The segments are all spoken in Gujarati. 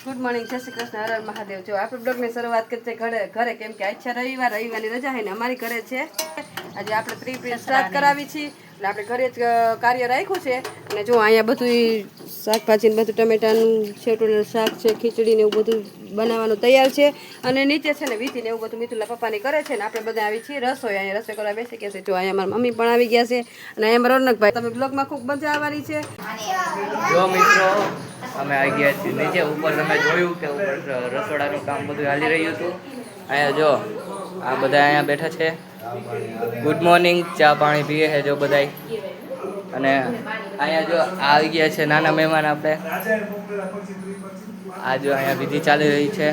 ગુડ મોર્નિંગ, જય શ્રી કૃષ્ણ, હર હર મહાદેવ। જો આપણે બ્લોગની શરૂઆત કરીએ ઘરે કેમ કે આજ છે રવિવારની રજા છે ને અમારી ઘરે છે આજે આપણે પ્રી સ્ટાર્ટ કરાવી છે એટલે આપણે ઘરે જ કાર્ય રાખ્યું છે। અને જો અહીંયા બધું શાકભાજી ને બધું ટમેટાનું શેવટુનું શાક છે, ખીચડી ને એવું બધું બનાવવાનું તૈયાર છે। અને નીચે છે ને વીથી ને એવું બધું મિતુલા પપ્પાની કરે છે ને આપણે બધા આવી છીએ રસોઈ અહીંયા રસોઈ કરવા બેસી ગયા છે। જો અહીંયા મારા મમ્મી પણ આવી ગયા છે અને અહીંયા મારા રોનકભાઈ। તમે બ્લોગમાં ખૂબ મજા આવવાની છે। જો મિત્રો અમે આવી ગયા છીએ નીચે ઉપર। તમે જોયું કે ઉપર રસોડાનું કામ બધું હાલી રહ્યું હતું। અહીંયા જો આ બધા અહીંયા બેઠા છે, ગુડ મોર્નિંગ, ચા પાણી પીએ છે જો બધાય। અને અહીંયા જો આવી ગયા છે નાના મહેમાન આપણે। આ જો અહીંયા વિધિ ચાલી રહી છે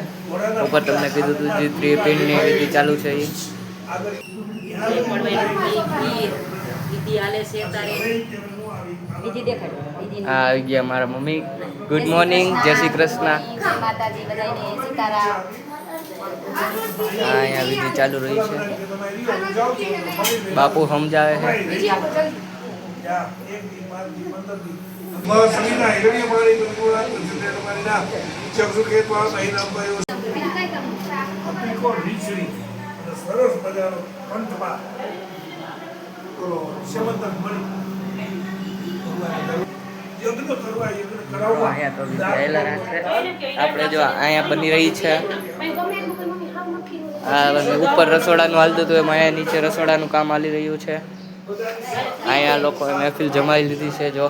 ઉપર, તમને કીધું હતું જે ત્રિપિંડની વિધિ ચાલુ છે એ આવી ગયા મારા મમ્મી। ગુડ મોર્નિંગ, જય શ્રી કૃષ્ણ માતાજી બધાને સીતારામ। અહીંયા વિધિ ચાલુ રહી છે, બાપુ સમજાવે છે। અહીંયા તો આપણે જો અહીંયા બની રહી છે ઉપર રસોડાનું હાલતું હતું એમાં અહીંયા નીચે રસોડાનું કામ હાલી રહ્યું છે। અહીંયા લોકોએ મહેફિલ જમાઈ લીધી છે જો।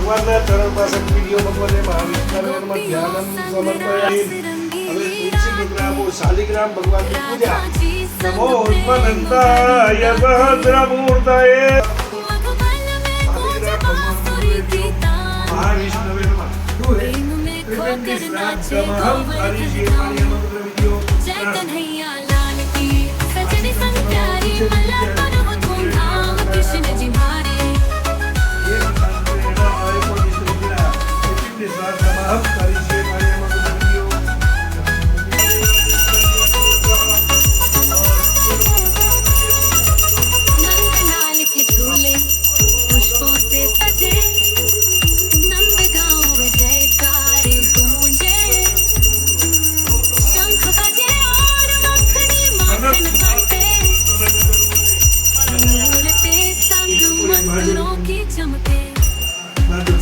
ભગવાનના ચરણ પાસે વિડીયો ભગવાને મહાવિષ્ણુમાં ધ્યાનમ સમર્પયામિ। હવે તુલસી ગ્રામો શાલિગ્રામ ભગવાનની પૂજા। નમો ઉત્પન્નતાય સહસ્રમૂર્તયે મહાવિષ્ણવે નમઃ। ત્રિપિંડી સ્નાનમહં હરિષે પાણીયમગ્ર વિડીયો કનૈયા લાલ કી સજની સંગ પ્યારી મલ્લા કરો ધૂમધામ કૃષ્ણ જી મારે। नंदलाल के झूले पुष्पों से सजे, नंद गाँव जयकार गूंजे, शंख बजे और मखनी माखन बटे, मूर्ते संग मंत्रों की चमके।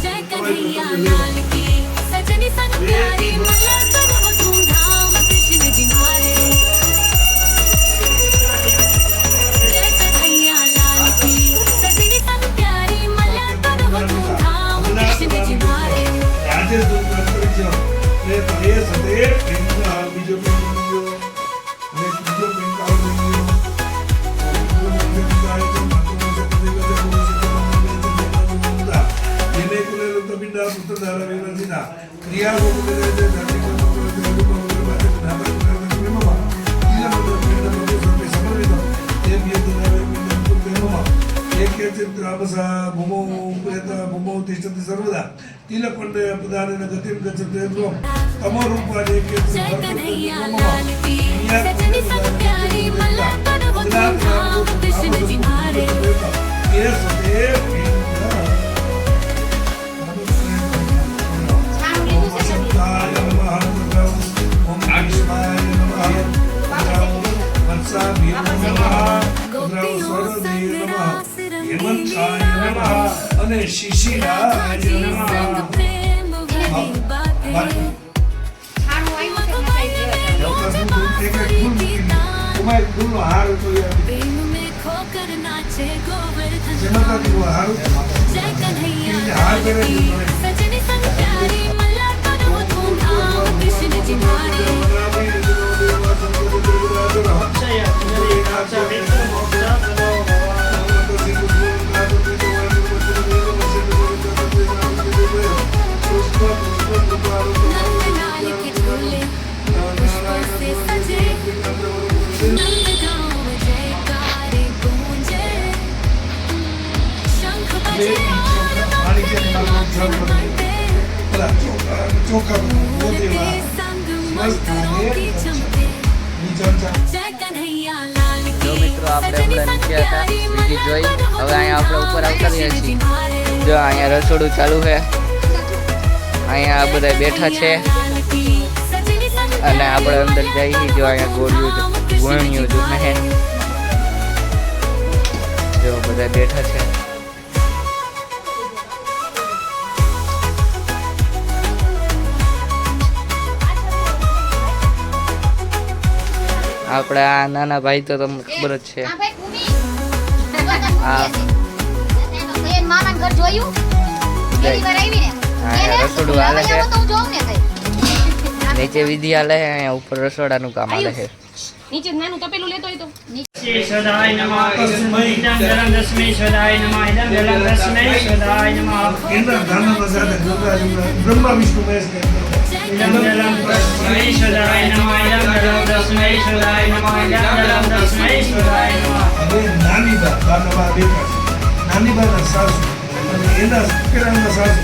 जय कन्हैया लाल की सजनी संग प्यारी मल्ला करो धूमधाम कृष्ण जी मारे। जय कन्हैया लाल की सजनी संग प्यारी मल्ला करो વિંદા પુત્ર ધારા વિરજીના ક્રિયા ગોકુલે જે ધરતી પર सर्वदा तिलकंड पदाने गतिम गच्छते ध्रुवम तमो रूपाने के जय कन्हैया लाल की सजनी संग प्यारी मल्ला कर वो धूमधाम कृष्ण जी मारे ये सदेव ओम कृष्णाय नमः वत्साभ्यो नमः हेमंताय नमः અને શિશિરાય નમઃ प्रेम भरी बातें प्रेम में खोकर नाचे गोवर्धन जय कन्हैया लाल की सजनी संग प्यारी मल्ला कर वो धूमधाम कृष्ण जी मारे नंदलाल के झूले पुष्पों से सजे नंद गाँव जयकारे गूंजे शंख बजे और मंगल बंटे के संग मस्तरों की चमके जय कन्हैया लाल જો की મિત્રો આપણે सजनी હમણાં संग નીચે હતા प्यारी બીજી मल्ला જોઈ कर वो હવે અહીંયા આપણે ઉપર આવતા રહ્યા कृष्ण जी છીએ मारे જો અહીંયા રસોડું ચાલુ છે અહીંયા આ બધા બેઠા છે અને આપણે અંદર જઈએ જો અહીંયા ગોળિયું જો હે જો બધા બેઠા છે આપણા આ નાના ભાઈ તો તમને ખબર જ છે હા ભાઈ ભૂમિ હા. એન મામાનું ઘર જોયું પહેલી વાર આવી ને હા, એને રસોડું હાલે છે. હવે તો હું જોઉં ને કઈ નીચે વિધિ હાલે છે અહીંયા ઉપર રસોડાનું કામ હાલે છે નીચે નાનું તપેલું લેતો હોય તો ईश्वराय नमः इदं जलं तस्मै ईश्वराय नमः इदं जलं तस्मै ईश्वराय नमः केंद्र धर्म प्रसाद ब्रह्मा विष्णु महेश इदं जलं तस्मै ईश्वराय नमः इदं जलं तस्मै ईश्वराय नमः इदं जलं तस्मै ईश्वराय नमः હવે નાની બાના બેટા નાની બાના સાસુ અને એના પેલાના સાસુ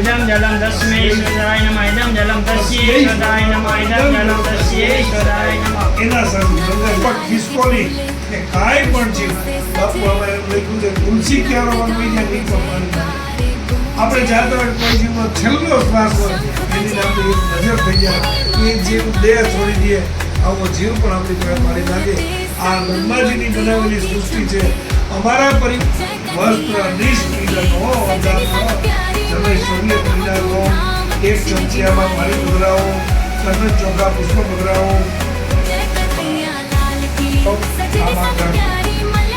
इदं जलं तस्मै ईश्वराय नमः इदं जलं तस्यै ईश्वराय नमः इदं जलं तस्यै ईश्वराय नमः એના સાસુ ગંગા ખિસકોલી કે કાંઈ પણ છે બાપુ અમારે લખ્યું છે તુલસી ક્યારે વનવી નહીં કમાણી આપણે જાતા કોઈ જીવનો છેલ્લો શ્વાસ હોય એની આપણે એક નજર થઈ જાય એ જીવ દેહ છોડી દે આવો જીવ પણ આપણી પાસે મારી લાગે આ બ્રહ્માજીની બનાવેલી સૃષ્ટિ છે અમારા વસ્ત્ર નિષ્પીડનો તમે સૂર્ય પીડાવો એક ચમચીયામાં પાણી પધરાવો તમે ચોખા પુષ્પ પધરાવો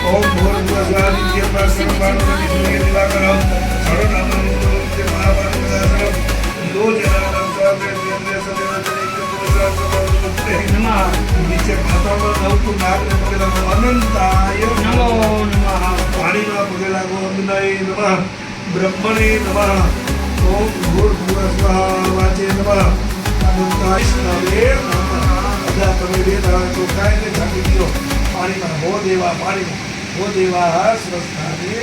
ઓમ ભૂર ભુવસ્વાહ નિત્યમ સર્વભારતી સૂર્ય દિવાકરમ સર્વનામં તે મહાભારતમ યો જનાનાં સ્વામે દેવને સદેવ नमः નીચે માતામાં નવતું નાગને પગે લાગો અનંતાય नमो नमः પાણીમાં પગે લાગો અગ્નય નમઃ બ્રહ્મણે નમઃ ઓમ ભૂર ભુવસ્વાહ વાચે નમઃ અનંતાય સ્નાવે નમઃ બધા તમે બે દાડા ચોખાઈને ઢાંકી દો પાણીમાં હો દેવા સ્વસ્થાને